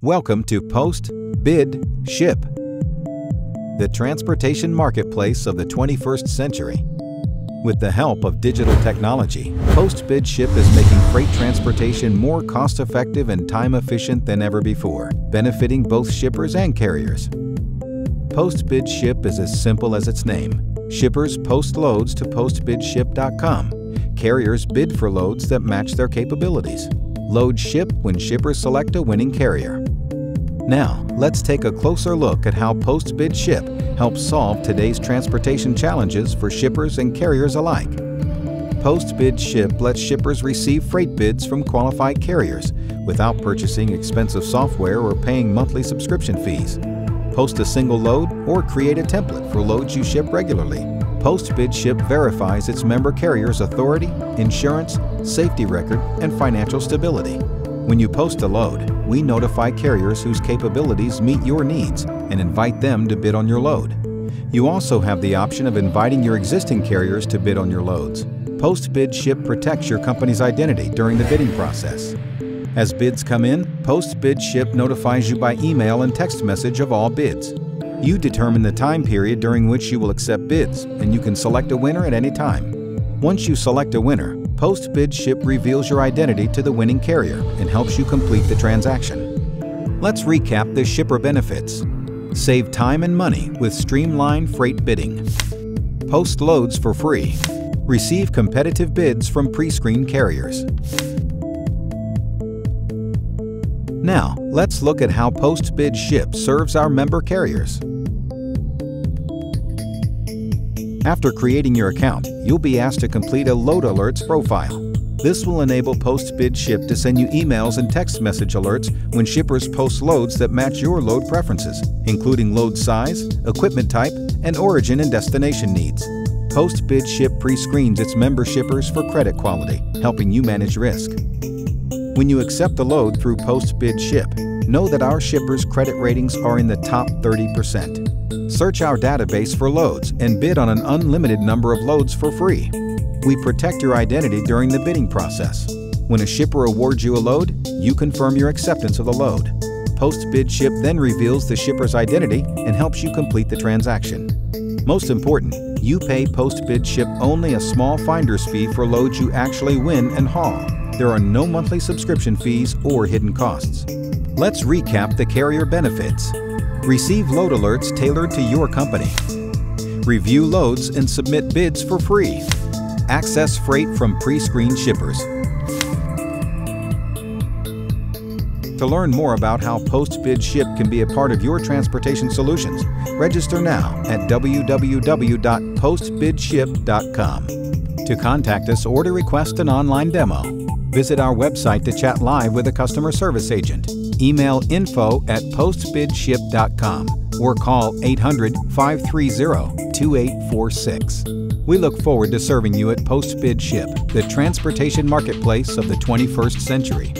Welcome to PostBidShip, the transportation marketplace of the 21st century. With the help of digital technology, PostBidShip is making freight transportation more cost-effective and time-efficient than ever before, benefiting both shippers and carriers. PostBidShip is as simple as its name. Shippers post loads to postbidship.com. Carriers bid for loads that match their capabilities. Loads ship when shippers select a winning carrier. Now, let's take a closer look at how PostBidShip helps solve today's transportation challenges for shippers and carriers alike. PostBidShip lets shippers receive freight bids from qualified carriers without purchasing expensive software or paying monthly subscription fees. Post a single load or create a template for loads you ship regularly. PostBidShip verifies its member carrier's authority, insurance, safety record, and financial stability. When you post a load, we notify carriers whose capabilities meet your needs and invite them to bid on your load. You also have the option of inviting your existing carriers to bid on your loads. PostBidShip protects your company's identity during the bidding process. As bids come in, PostBidShip notifies you by email and text message of all bids. You determine the time period during which you will accept bids, and you can select a winner at any time. Once you select a winner, PostBidShip reveals your identity to the winning carrier and helps you complete the transaction. Let's recap the shipper benefits. Save time and money with streamlined freight bidding. Post loads for free. Receive competitive bids from pre-screened carriers. Now, let's look at how PostBidShip serves our member carriers. After creating your account, you'll be asked to complete a Load Alerts profile. This will enable PostBidShip to send you emails and text message alerts when shippers post loads that match your load preferences, including load size, equipment type, and origin and destination needs. PostBidShip pre-screens its member shippers for credit quality, helping you manage risk. When you accept a load through PostBidShip, know that our shippers' credit ratings are in the top 30%. Search our database for loads and bid on an unlimited number of loads for free. We protect your identity during the bidding process. When a shipper awards you a load, you confirm your acceptance of the load. PostBidShip then reveals the shipper's identity and helps you complete the transaction. Most important, you pay PostBidShip only a small finder's fee for loads you actually win and haul. There are no monthly subscription fees or hidden costs. Let's recap the carrier benefits. Receive load alerts tailored to your company. Review loads and submit bids for free. Access freight from pre-screened shippers. To learn more about how PostBidShip can be a part of your transportation solutions, register now at www.postbidship.com. To contact us or to request an online demo, visit our website to chat live with a customer service agent. Email info@postbidship.com or call 800-530-2846. We look forward to serving you at PostBidShip, the transportation marketplace of the 21st century.